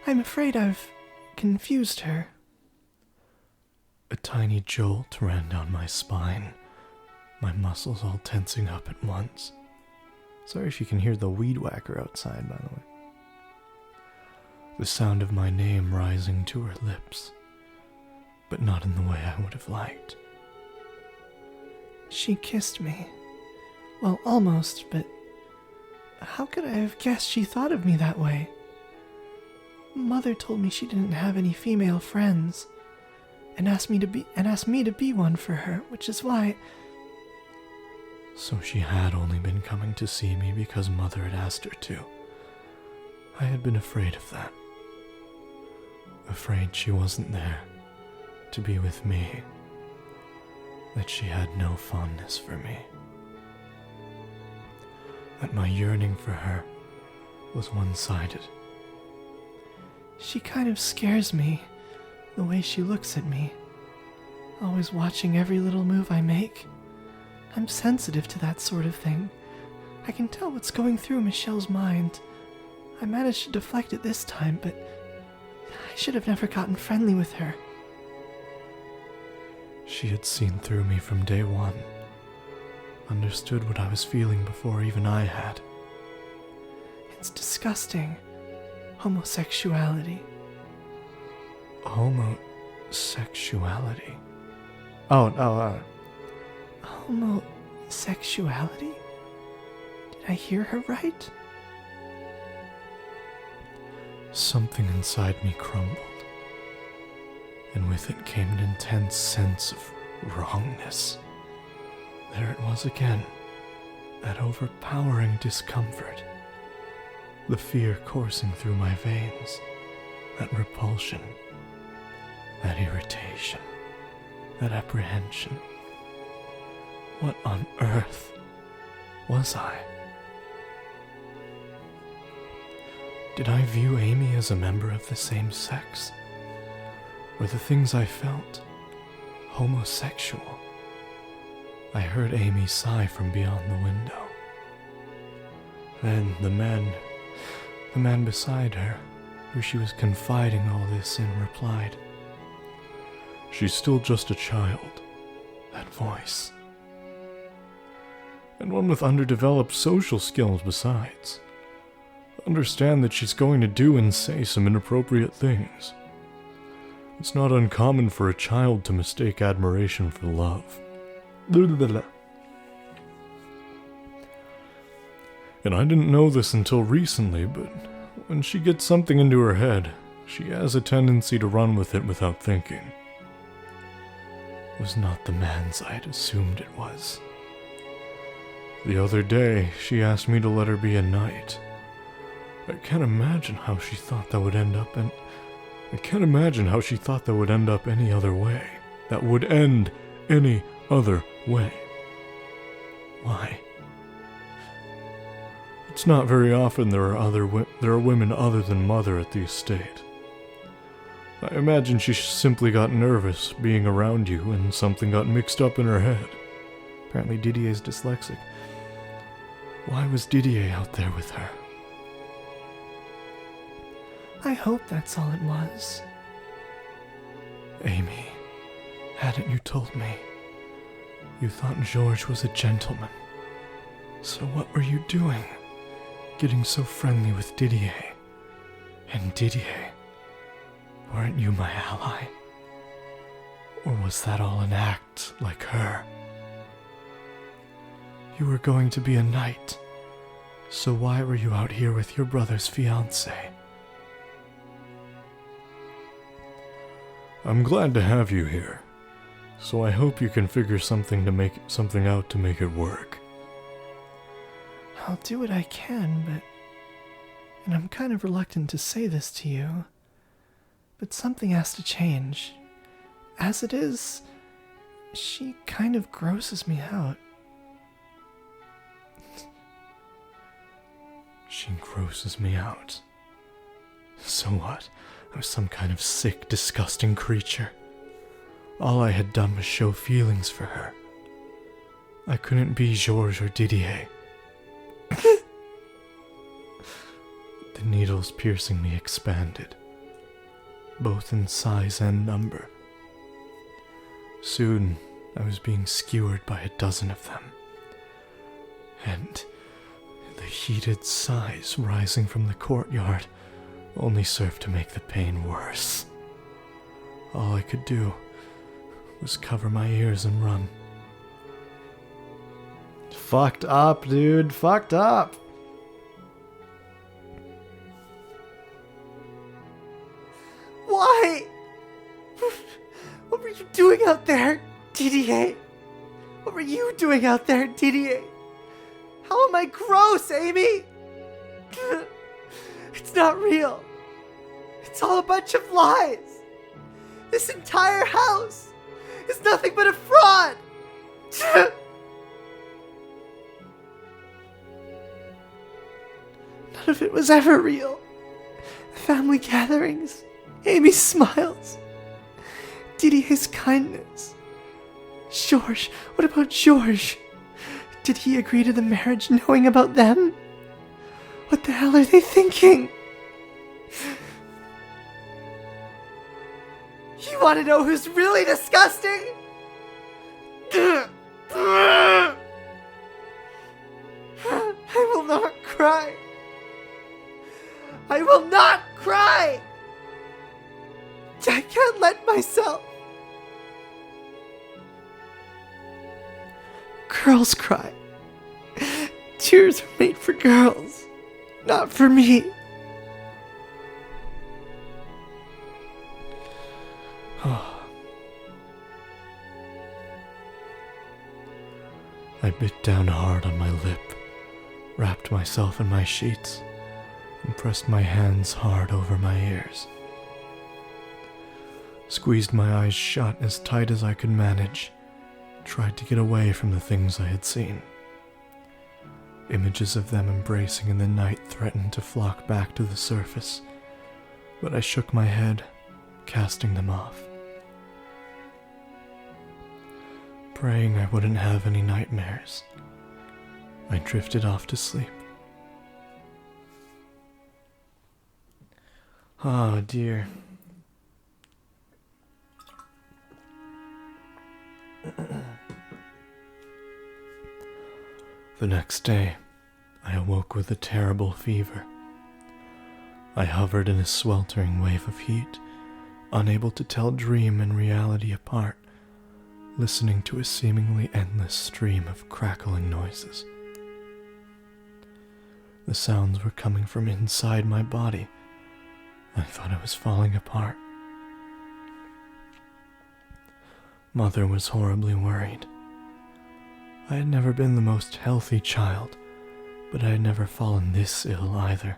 Speaker 4: I'm afraid I've confused her.
Speaker 1: A tiny jolt ran down my spine, my muscles all tensing up at once. Sorry if you can hear the weed whacker outside, by the way. The sound of my name rising to her lips, but not in the way I would have liked.
Speaker 4: She kissed me. Well, almost, but how could I have guessed she thought of me that way? Mother told me she didn't have any female friends, and asked me to be one for her, which is why.
Speaker 1: So she had only been coming to see me because Mother had asked her to. I had been afraid of that. Afraid she wasn't there to be with me, that she had no fondness for me, that my yearning for her was one-sided.
Speaker 4: She kind of scares me, the way she looks at me, always watching every little move I make. I'm sensitive to that sort of thing. I can tell what's going through Michelle's mind. I managed to deflect it this time, but I should have never gotten friendly with her.
Speaker 1: She had seen through me from day one, understood what I was feeling before even I had.
Speaker 4: It's disgusting. Homosexuality.
Speaker 1: Homosexuality?
Speaker 4: Homosexuality? Did I hear her right?
Speaker 1: Something inside me crumbled, and with it came an intense sense of wrongness. There it was again, that overpowering discomfort, the fear coursing through my veins, that repulsion, that irritation, that apprehension. What on earth was I? Did I view Amy as a member of the same sex? Were the things I felt homosexual? I heard Amy sigh from beyond the window. Then the man beside her, who she was confiding all this in, replied, "She's still just a child." That voice. And one with underdeveloped social skills besides. Understand that she's going to do and say some inappropriate things. It's not uncommon for a child to mistake admiration for love. And I didn't know this until recently, but
Speaker 2: When she gets something into her head, she has a tendency to run with it without thinking.
Speaker 1: It was not the man's I had assumed it was.
Speaker 2: The other day, she asked me to let her be a knight. I can't imagine how she thought that would end up any other way. That would end any other way.
Speaker 1: Why?
Speaker 2: It's not very often there are women other than Mother at the estate. I imagine she simply got nervous being around you and something got mixed up in her head.
Speaker 1: Apparently Didier's dyslexic. Why was Didier out there with her?
Speaker 4: I hope that's all it was.
Speaker 1: Amy, hadn't you told me? You thought Georges was a gentleman. So what were you doing? Getting so friendly with Didier. And Didier, weren't you my ally? Or was that all an act like her? You were going to be a knight, so why were you out here with your brother's fiancée?
Speaker 2: I'm glad to have you here, so I hope you can figure something out to make it work.
Speaker 4: I'll do what I can, and I'm kind of reluctant to say this to you, but something has to change. As it is, she kind of grosses me out.
Speaker 1: She grosses me out. So what? I was some kind of sick, disgusting creature. All I had done was show feelings for her. I couldn't be Georges or Didier. The needles piercing me expanded, both in size and number. Soon, I was being skewered by a dozen of them, and the heated sighs rising from the courtyard only served to make the pain worse. All I could do was cover my ears and run.
Speaker 3: Fucked up, dude. Fucked up. Why? What were you doing out there, Didier? What were you doing out there, Didier? How am I gross, Amy? It's not real. It's all a bunch of lies. This entire house is nothing but a fraud.
Speaker 4: None of it was ever real. The family gatherings, Amy's smiles, Didier's kindness. Georges, what about Georges? Did he agree to the marriage knowing about them? What the hell are they thinking?
Speaker 3: You want to know who's really disgusting? I will not cry. I will not cry. I can't let myself.
Speaker 4: Girls cry. Tears are made for girls, not for me.
Speaker 1: I bit down hard on my lip, wrapped myself in my sheets, and pressed my hands hard over my ears. Squeezed my eyes shut as tight as I could manage, tried to get away from the things I had seen. Images of them embracing in the night threatened to flock back to the surface, but I shook my head, casting them off. Praying I wouldn't have any nightmares, I drifted off to sleep. Oh dear. The next day, I awoke with a terrible fever. I hovered in a sweltering wave of heat, unable to tell dream and reality apart, listening to a seemingly endless stream of crackling noises. The sounds were coming from inside my body. I thought I was falling apart. Mother was horribly worried. I had never been the most healthy child, but I had never fallen this ill either.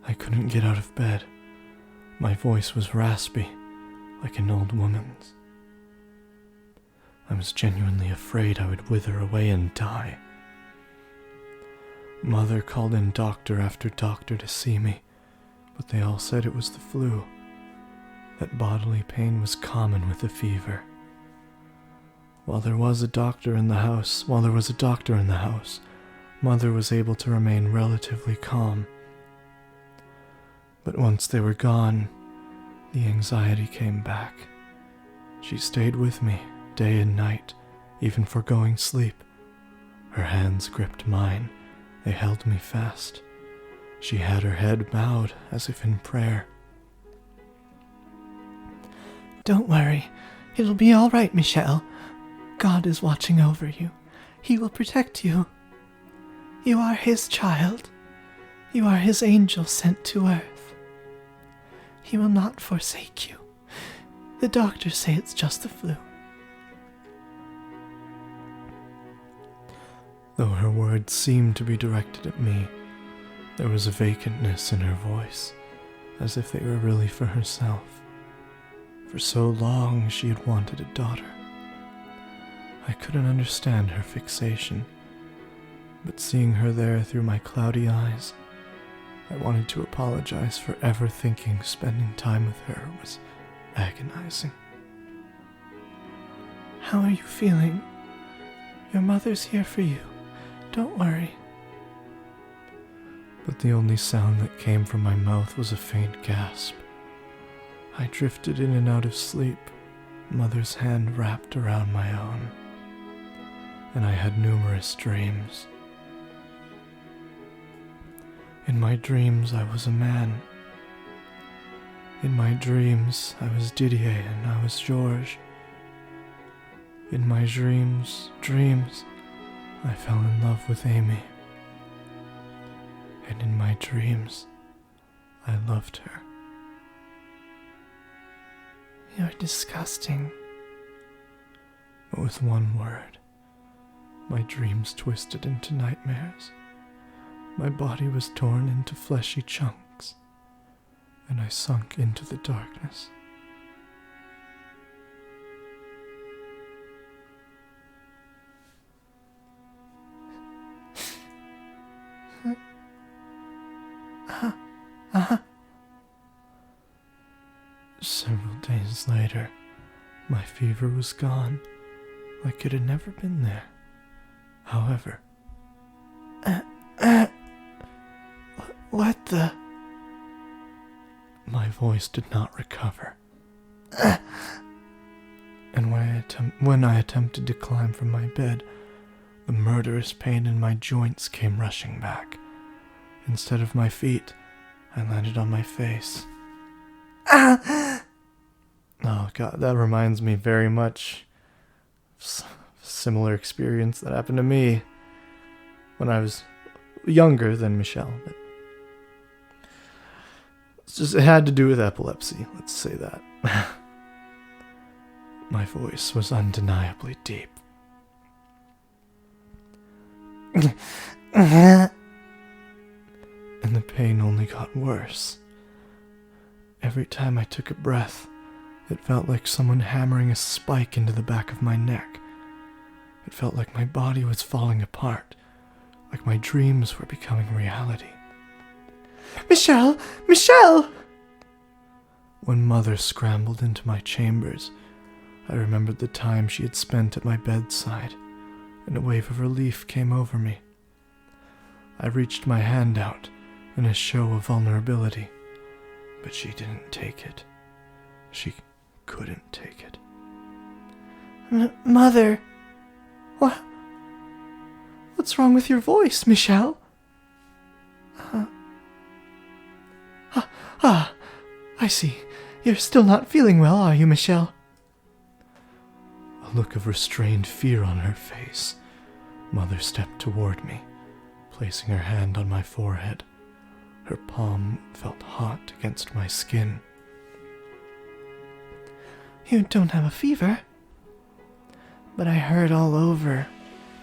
Speaker 1: I couldn't get out of bed. My voice was raspy, like an old woman's. I was genuinely afraid I would wither away and die. Mother called in doctor after doctor to see me, but they all said it was the flu, that bodily pain was common with the fever. While there was a doctor in the house, Mother was able to remain relatively calm. But once they were gone, the anxiety came back. She stayed with me day and night, even foregoing sleep. Her hands gripped mine. They held me fast. She had her head bowed as if in prayer.
Speaker 4: Don't worry. It'll be all right, Michelle. God is watching over you. He will protect you. You are his child. You are his angel sent to earth. He will not forsake you. The doctors say it's just the flu.
Speaker 1: Though her words seemed to be directed at me, there was a vacantness in her voice, as if they were really for herself. For so long she had wanted a daughter. I couldn't understand her fixation, but seeing her there through my cloudy eyes, I wanted to apologize for ever thinking spending time with her was agonizing.
Speaker 4: How are you feeling? Your mother's here for you. Don't worry.
Speaker 1: But the only sound that came from my mouth was a faint gasp. I drifted in and out of sleep, Mother's hand wrapped around my own, and I had numerous dreams. In my dreams, I was a man. In my dreams, I was Didier and I was Georges. In my dreams, I fell in love with Amy. And in my dreams, I loved her.
Speaker 4: You're disgusting.
Speaker 1: But with one word, my dreams twisted into nightmares. My body was torn into fleshy chunks, and I sunk into the darkness. Several days later, my fever was gone, like it had never been there. However,
Speaker 4: What the?
Speaker 1: my voice did not recover. And when I attempted to climb from my bed, the murderous pain in my joints came rushing back. Instead of my feet, I landed on my face. Oh God, that reminds me very much of a similar experience that happened to me when I was younger than Michelle. But it had to do with epilepsy, let's say that. My voice was undeniably deep. And the pain only got worse. Every time I took a breath, it felt like someone hammering a spike into the back of my neck. It felt like my body was falling apart, like my dreams were becoming reality.
Speaker 4: Michelle! Michelle!
Speaker 1: When Mother scrambled into my chambers, I remembered the time she had spent at my bedside, and a wave of relief came over me. I reached my hand out in a show of vulnerability, but she didn't take it. She couldn't take it.
Speaker 4: Mother! What's wrong with your voice, Michelle? I see. You're still not feeling well, are you, Michelle?
Speaker 1: A look of restrained fear on her face. Mother stepped toward me. placing her hand on my forehead. Her palm felt hot against my skin.
Speaker 4: You don't have a fever? But I heard all over.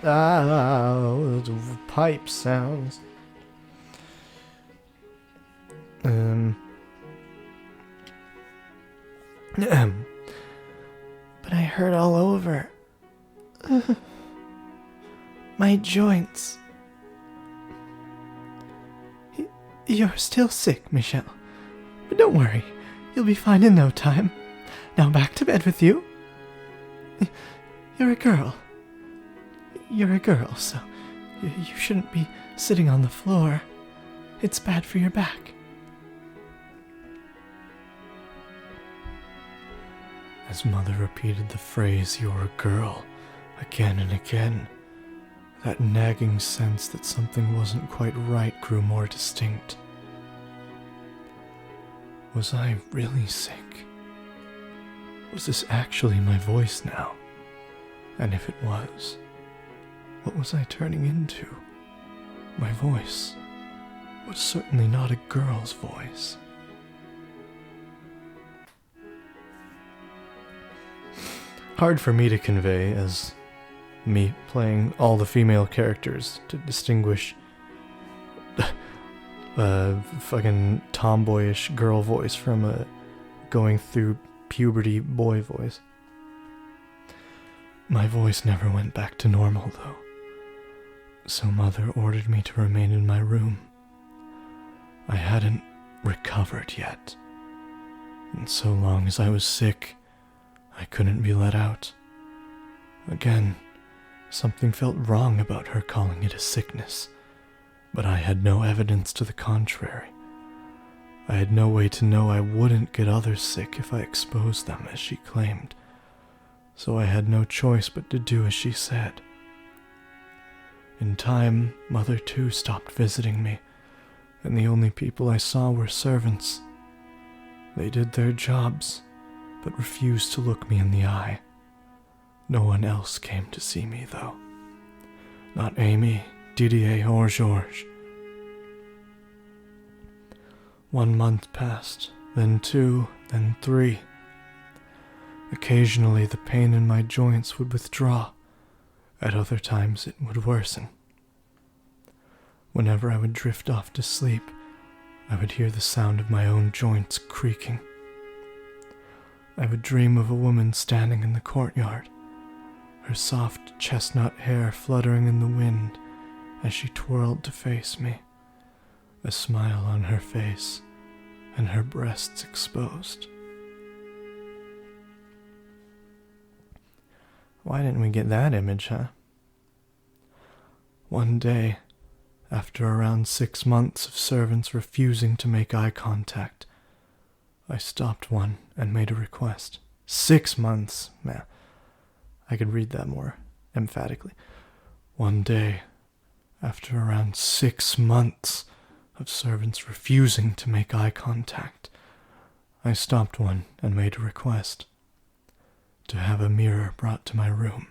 Speaker 3: Ah, pipe sounds.
Speaker 4: But I heard all over. My joints. You're still sick, Michelle. But don't worry. You'll be fine in no time. Now back to bed with you. You're a girl. You're a girl, so you shouldn't be sitting on the floor. It's bad for your back.
Speaker 1: As Mother repeated the phrase, "You're a girl," again and again, that nagging sense that something wasn't quite right grew more distinct. Was I really sick? Was this actually my voice now? And if it was, what was I turning into? My voice was certainly not a girl's voice. Hard for me to convey, as me playing all the female characters, to distinguish a fucking tomboyish girl voice from a going through puberty boy voice. My voice never went back to normal, though, so Mother ordered me to remain in my room. I hadn't recovered yet, and so long as I was sick, I couldn't be let out. Again, something felt wrong about her calling it a sickness, but I had no evidence to the contrary. I had no way to know I wouldn't get others sick if I exposed them, as she claimed, so I had no choice but to do as she said. In time, Mother too stopped visiting me, and the only people I saw were servants. They did their jobs, but refused to look me in the eye. No one else came to see me, though. Not Amy, Didier, or Georges. 1 month passed, then 2, then 3. Occasionally the pain in my joints would withdraw. At other times it would worsen. Whenever I would drift off to sleep, I would hear the sound of my own joints creaking. I would dream of a woman standing in the courtyard, her soft chestnut hair fluttering in the wind as she twirled to face me, a smile on her face and her breasts exposed. Why didn't we get that image, huh? One day, after around 6 months of servants refusing to make eye contact, I stopped one and made a request. 6 months, man. I could read that more emphatically. One day, after around 6 months of servants refusing to make eye contact, I stopped one and made a request to have a mirror brought to my room.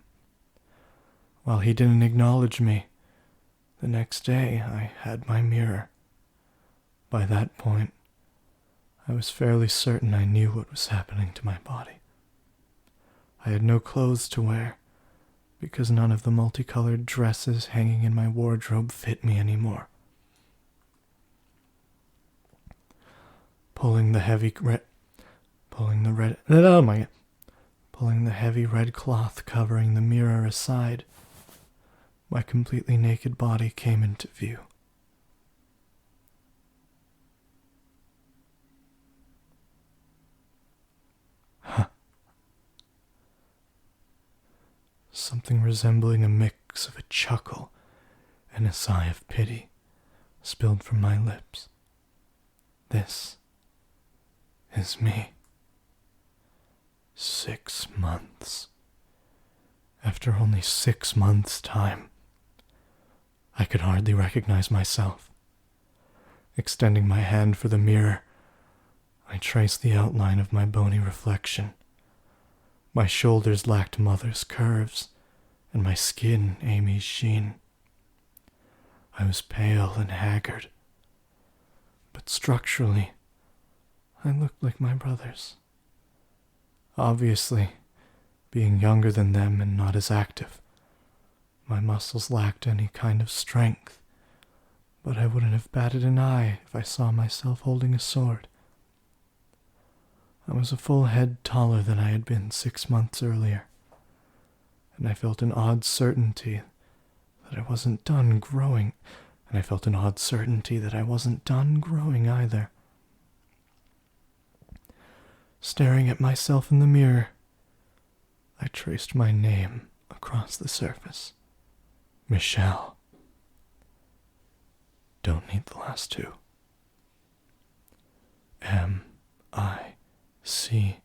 Speaker 1: While he didn't acknowledge me, the next day I had my mirror. By that point, I was fairly certain I knew what was happening to my body. I had no clothes to wear, because none of the multicolored dresses hanging in my wardrobe fit me anymore. Pulling the heavy red cloth covering the mirror aside, my completely naked body came into view. Something resembling a mix of a chuckle and a sigh of pity spilled from my lips. This is me. 6 months. After only 6 months' time, I could hardly recognize myself. Extending my hand for the mirror, I traced the outline of my bony reflection. My shoulders lacked Mother's curves, and my skin Amy's sheen. I was pale and haggard, but structurally, I looked like my brothers. Obviously, being younger than them and not as active, my muscles lacked any kind of strength, but I wouldn't have batted an eye if I saw myself holding a sword. I was a full head taller than I had been 6 months earlier, and I felt an odd certainty that I wasn't done growing, either. Staring at myself in the mirror, I traced my name across the surface. Michelle. Don't need the last two. M-I-C-H-E-L-L-E.